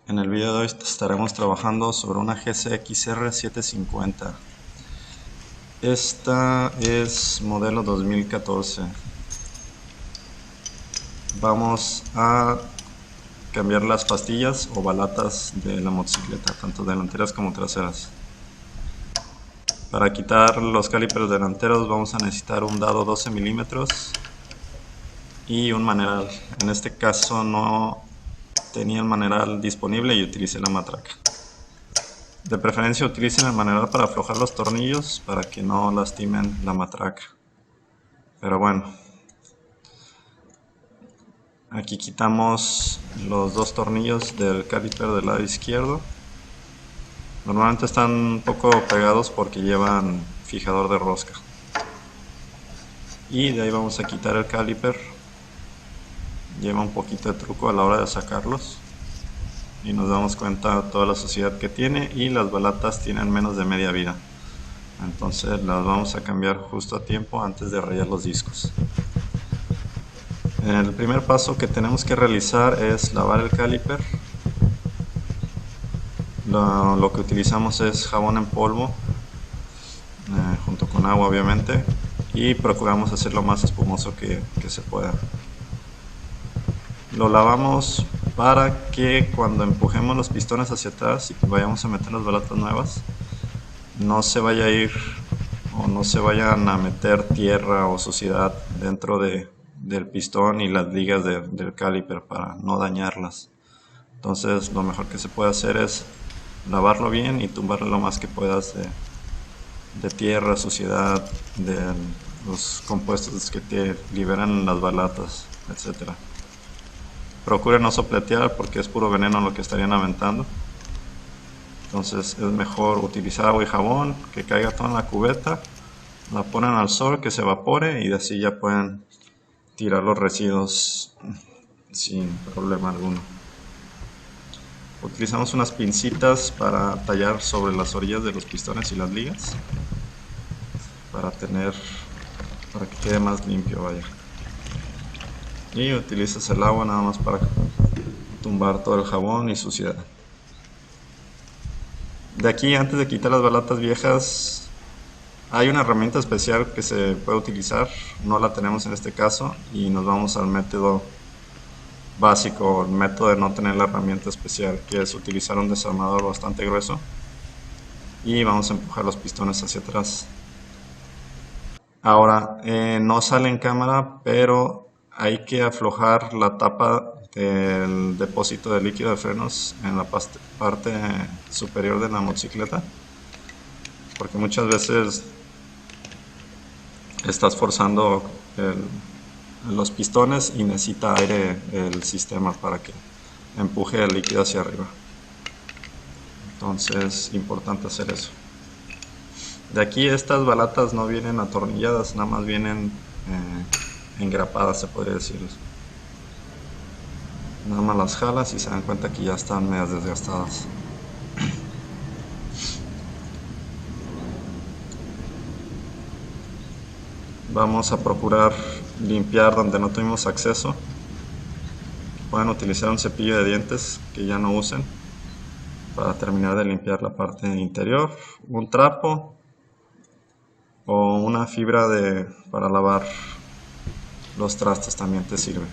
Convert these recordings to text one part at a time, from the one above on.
En el video de hoy estaremos trabajando sobre una GCX-R 750. Esta es modelo 2014. Vamos a cambiar las pastillas o balatas de la motocicleta, tanto delanteras como traseras. Para quitar los calipers delanteros vamos a necesitar un dado 12 milímetros y un maneral. En este caso no tenía el maneral disponible y utilicé la matraca. De preferencia utilicen el maneral para aflojar los tornillos para que no lastimen la matraca. Pero bueno, aquí quitamos los dos tornillos del caliper del lado izquierdo. Normalmente están un poco pegados porque llevan fijador de rosca. Y de ahí vamos a quitar el caliper. Lleva un poquito de truco a la hora de sacarlos. Y nos damos cuenta de toda la suciedad que tiene, y las balatas tienen menos de media vida. Entonces las vamos a cambiar justo a tiempo antes de rayar los discos. El primer paso que tenemos que realizar es lavar el caliper. Lo que utilizamos es jabón en polvo, junto con agua obviamente, y procuramos hacerlo lo más espumoso que se pueda. Lo lavamos para que cuando empujemos los pistones hacia atrás y vayamos a meter las balatas nuevas, no se vaya a ir o no se vayan a meter tierra o suciedad dentro del pistón y las ligas del caliper, para no dañarlas. Entonces lo mejor que se puede hacer es lavarlo bien y tumbarle lo más que puedas de tierra, suciedad, de los compuestos que te liberan las balatas, etc. Procure no sopletear porque es puro veneno lo que estarían aventando. Entonces es mejor utilizar agua y jabón, que caiga todo en la cubeta, la ponen al sol, que se evapore, y así ya pueden tirar los residuos sin problema alguno. Utilizamos unas pincitas para tallar sobre las orillas de los pistones y las ligas, para que quede más limpio, vaya. Y utilizas el agua nada más para tumbar todo el jabón y suciedad. De aquí, antes de quitar las balatas viejas, hay una herramienta especial que se puede utilizar. No la tenemos en este caso y nos vamos al método básico, el método de no tener la herramienta especial, que es utilizar un desarmador bastante grueso, y vamos a empujar los pistones hacia atrás. Ahora, no sale en cámara, pero hay que aflojar la tapa del depósito de líquido de frenos en la parte superior de la motocicleta, porque muchas veces estás forzando los pistones y necesita aire el sistema para que empuje el líquido hacia arriba. Entonces es importante hacer eso. De aquí estas balatas no vienen atornilladas, nada más vienen engrapadas, se podría decir. Nada más las jalas y se dan cuenta que ya están medias desgastadas. Vamos a procurar limpiar donde no tuvimos acceso. Pueden utilizar un cepillo de dientes que ya no usen para terminar de limpiar la parte interior, un trapo o una fibra para lavar los trastes también te sirve.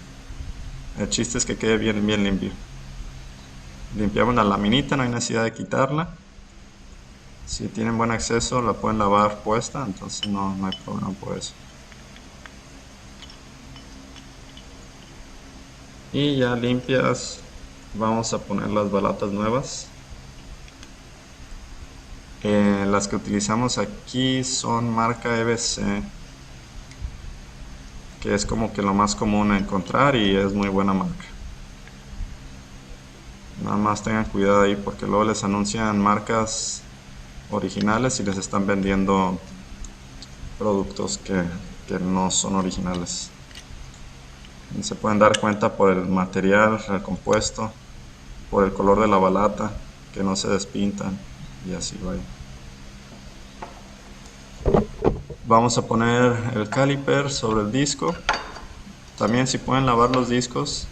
El chiste es que quede bien limpio. Limpiamos la laminita, no hay necesidad de quitarla. Si tienen buen acceso la pueden lavar puesta, entonces no hay problema por eso. Y ya limpias, vamos a poner las balatas nuevas. Las que utilizamos aquí son marca EBC, que es como que lo más común a encontrar y es muy buena marca. Nada más tengan cuidado ahí porque luego les anuncian marcas originales y les están vendiendo productos que no son originales. Se pueden dar cuenta por el material, el compuesto, por el color de la balata, que no se despintan y así va. Vamos a poner el caliper sobre el disco. También, si pueden lavar los discos,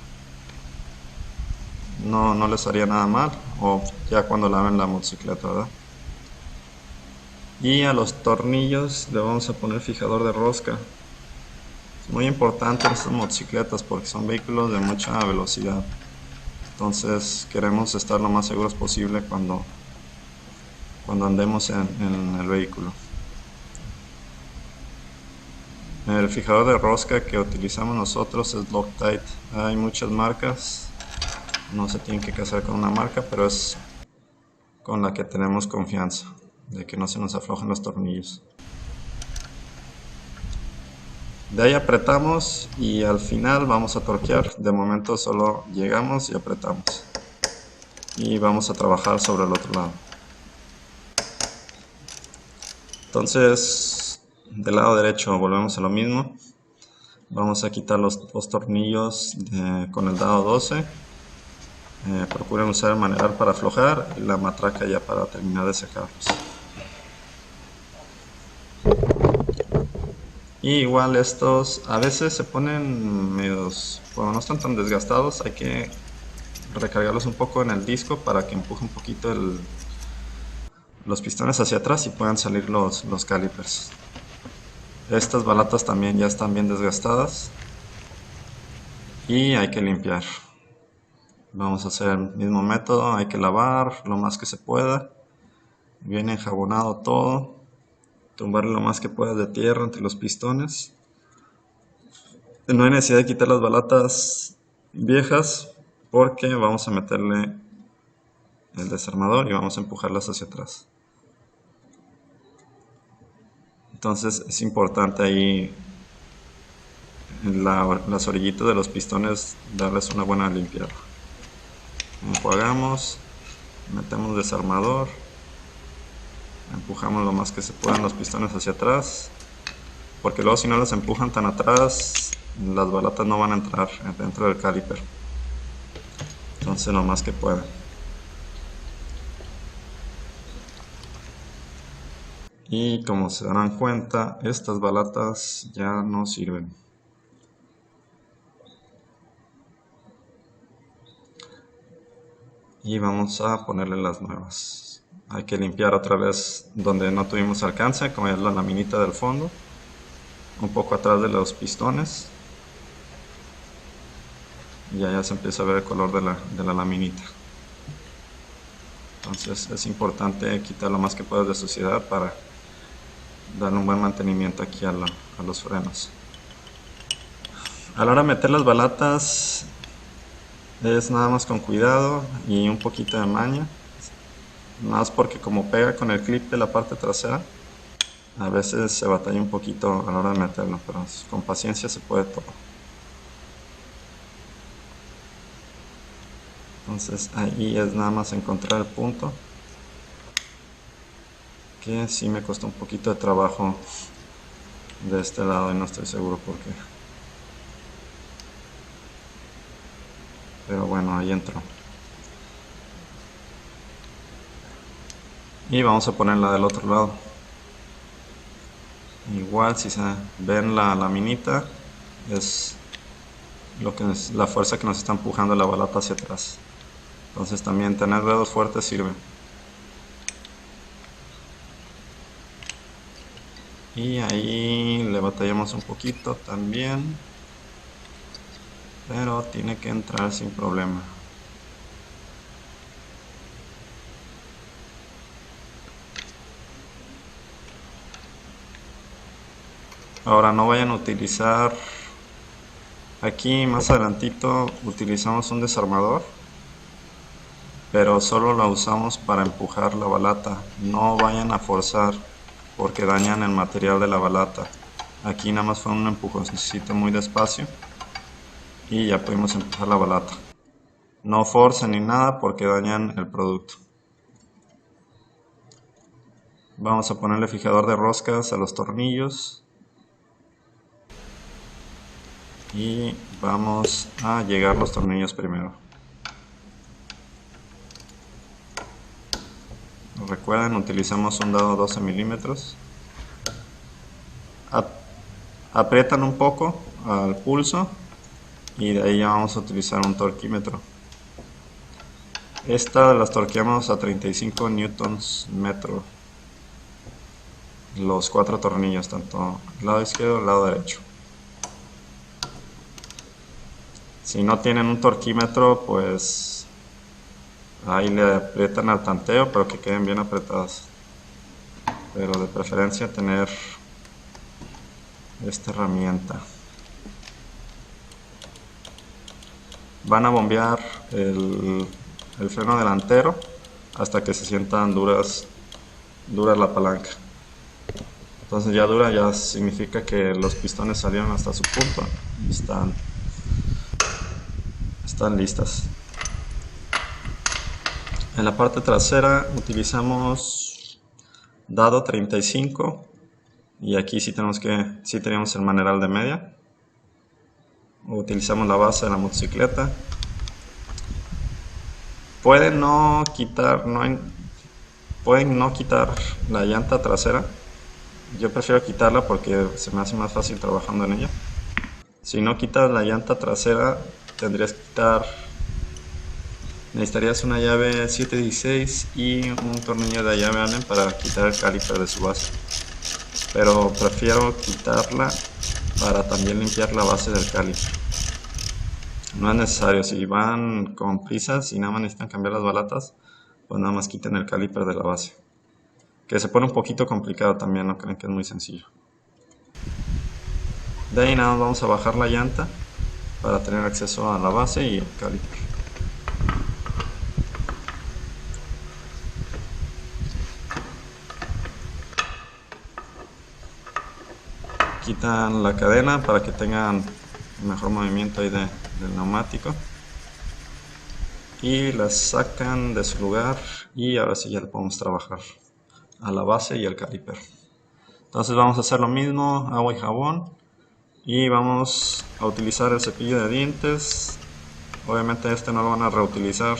no les haría nada mal, o ya cuando laven la motocicleta, ¿verdad? Y a los tornillos le vamos a poner fijador de rosca. Es muy importante en estas motocicletas porque son vehículos de mucha velocidad. Entonces queremos estar lo más seguros posible cuando andemos en el vehículo. El fijador de rosca que utilizamos nosotros es Loctite. Hay muchas marcas, no se tienen que casar con una marca, pero es con la que tenemos confianza de que no se nos aflojen los tornillos. De ahí apretamos y al final vamos a torquear. De momento solo llegamos y apretamos. Y vamos a trabajar sobre el otro lado. Entonces, del lado derecho volvemos a lo mismo. Vamos a quitar los dos tornillos con el dado 12. Procuren usar el maneral para aflojar y la matraca ya para terminar de secarlos. Y igual estos a veces se ponen medios, bueno, no están tan desgastados, hay que recargarlos un poco en el disco para que empuje un poquito los pistones hacia atrás y puedan salir los calipers. Estas balatas también ya están bien desgastadas y hay que limpiar. Vamos a hacer el mismo método, hay que lavar lo más que se pueda, bien enjabonado todo, tumbarle lo más que puedas de tierra entre los pistones. No hay necesidad de quitar las balatas viejas porque vamos a meterle el desarmador y vamos a empujarlas hacia atrás. Entonces es importante ahí en las orillitas de los pistones darles una buena limpiada. Enjuagamos, metemos desarmador, empujamos lo más que se puedan los pistones hacia atrás, porque luego si no los empujan tan atrás las balatas no van a entrar dentro del caliper. Entonces lo más que puedan. Y como se darán cuenta, estas balatas ya no sirven. Y vamos a ponerle las nuevas. Hay que limpiar otra vez donde no tuvimos alcance, como es la laminita del fondo, un poco atrás de los pistones. Y ya se empieza a ver el color de la laminita. Entonces es importante quitar lo más que puedas de suciedad para darle un buen mantenimiento aquí a los frenos. A la hora de meter las balatas es nada más con cuidado y un poquito de maña, más porque como pega con el clip de la parte trasera, a veces se batalla un poquito a la hora de meterlo, pero con paciencia se puede todo. Entonces ahí es nada más encontrar el punto, que sí me costó un poquito de trabajo de este lado y no estoy seguro por qué. Pero bueno, ahí entró. Y vamos a ponerla del otro lado. Igual si se ven la laminita, es lo que es la fuerza que nos está empujando la balata hacia atrás. Entonces también tener dedos fuertes sirve. Y ahí le batallamos un poquito también, pero tiene que entrar sin problema. Ahora no vayan a utilizar, aquí más adelantito utilizamos un desarmador, pero solo lo usamos para empujar la balata. No vayan a forzar porque dañan el material de la balata. Aquí nada más fue un empujoncito muy despacio y ya pudimos empujar la balata. No forcen ni nada porque dañan el producto. Vamos a ponerle fijador de roscas a los tornillos y vamos a llegar los tornillos primero. Recuerden, utilizamos un dado 12 milímetros. Aprietan un poco al pulso y de ahí ya vamos a utilizar un torquímetro. Esta las torqueamos a 35 newtons metro. Los 4 tornillos, tanto el lado izquierdo y el lado derecho. Si no tienen un torquímetro, pues ahí le aprietan al tanteo, pero que queden bien apretadas. Pero de preferencia tener esta herramienta. Van a bombear el freno delantero hasta que se sientan dura la palanca. Entonces ya dura, ya significa que los pistones salieron hasta su punto y están listas. En la parte trasera utilizamos dado 35 y aquí sí tenemos el maneral de media. Utilizamos la base de la motocicleta. Pueden no quitar la llanta trasera. Yo prefiero quitarla porque se me hace más fácil trabajando en ella. Si no quitas la llanta trasera, necesitarías una llave 716 y un tornillo de llave Allen para quitar el caliper de su base. Pero prefiero quitarla para también limpiar la base del caliper. No es necesario, si van con prisas y nada más necesitan cambiar las balatas, pues nada más quiten el caliper de la base. Que se pone un poquito complicado también, no creen que es muy sencillo. De ahí nada más vamos a bajar la llanta para tener acceso a la base y el caliper. Quitan la cadena para que tengan mejor movimiento ahí del neumático. Y la sacan de su lugar y ahora sí ya le podemos trabajar a la base y el caliper. Entonces vamos a hacer lo mismo, agua y jabón, y vamos a utilizar el cepillo de dientes. Obviamente este no lo van a reutilizar,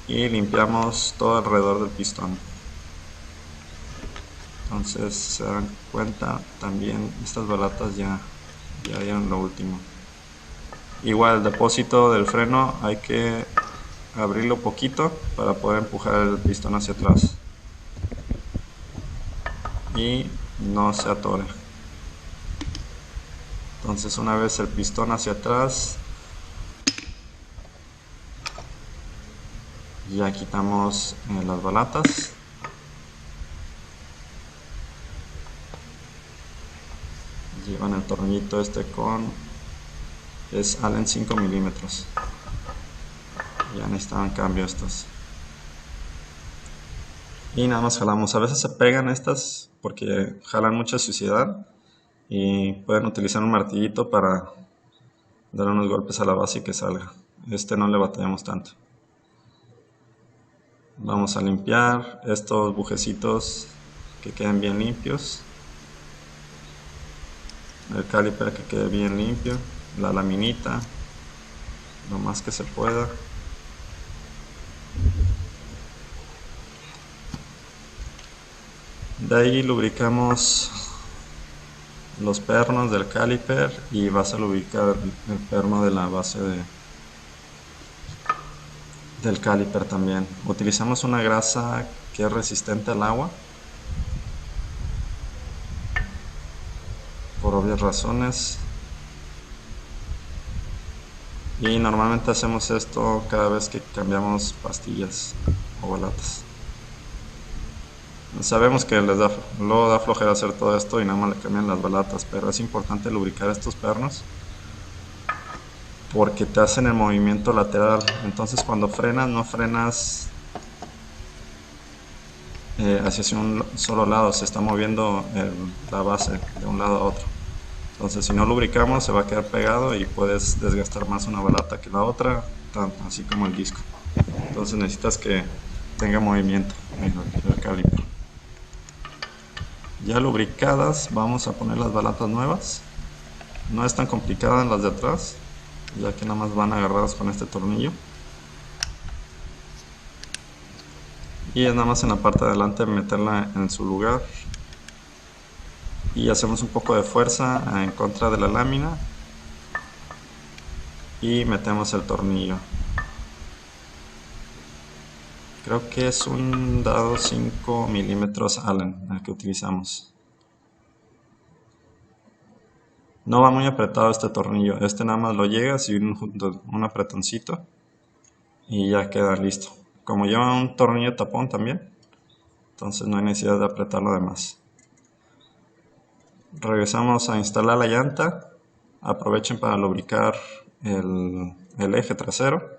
y limpiamos todo alrededor del pistón. Entonces se dan cuenta, también estas balatas ya dieron lo último. Igual el depósito del freno hay que abrirlo poquito para poder empujar el pistón hacia atrás y no se atore. Entonces una vez el pistón hacia atrás, ya quitamos las balatas. Llevan el tornillito es Allen 5 milímetros. Ya necesitaban cambio estos. Y nada más jalamos. A veces se pegan estas porque jalan mucha suciedad y pueden utilizar un martillito para dar unos golpes a la base y que salga. No le batallamos tanto. Vamos a limpiar estos bujecitos que queden bien limpios. El caliper que quede bien limpio. La laminita, lo más que se pueda. De ahí lubricamos los pernos del caliper y vas a lubricar el perno de la base del caliper también. Utilizamos una grasa que es resistente al agua, por obvias razones, y normalmente hacemos esto cada vez que cambiamos pastillas o balatas. Sabemos que luego da flojera hacer todo esto y nada más le cambian las balatas, pero es importante lubricar estos pernos porque te hacen el movimiento lateral. Entonces cuando frenas, no frenas hacia un solo lado, se está moviendo la base de un lado a otro. Entonces si no lubricamos se va a quedar pegado y puedes desgastar más una balata que la otra, así como el disco. Entonces necesitas que tenga movimiento el caliper. Ya lubricadas, vamos a poner las balatas nuevas. No es tan complicada en las de atrás, ya que nada más van agarradas con este tornillo. Y es nada más en la parte de adelante meterla en su lugar. Y hacemos un poco de fuerza en contra de la lámina. Y metemos el tornillo. Creo que es un dado 5 milímetros Allen el que utilizamos. No va muy apretado este tornillo, este nada más lo llegas y un apretoncito y ya queda listo. Como lleva un tornillo tapón también, entonces no hay necesidad de apretarlo de más. Regresamos a instalar la llanta. Aprovechen para lubricar el eje trasero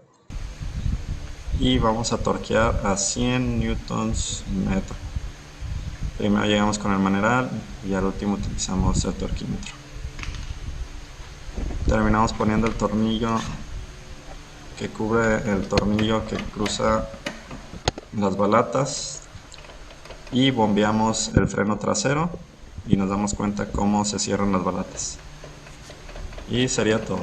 y vamos a torquear a 100 newtons metro. Primero llegamos con el maneral y al último utilizamos el torquímetro. Terminamos poniendo el tornillo que cubre el tornillo que cruza las balatas y bombeamos el freno trasero y nos damos cuenta cómo se cierran las balatas. Y sería todo.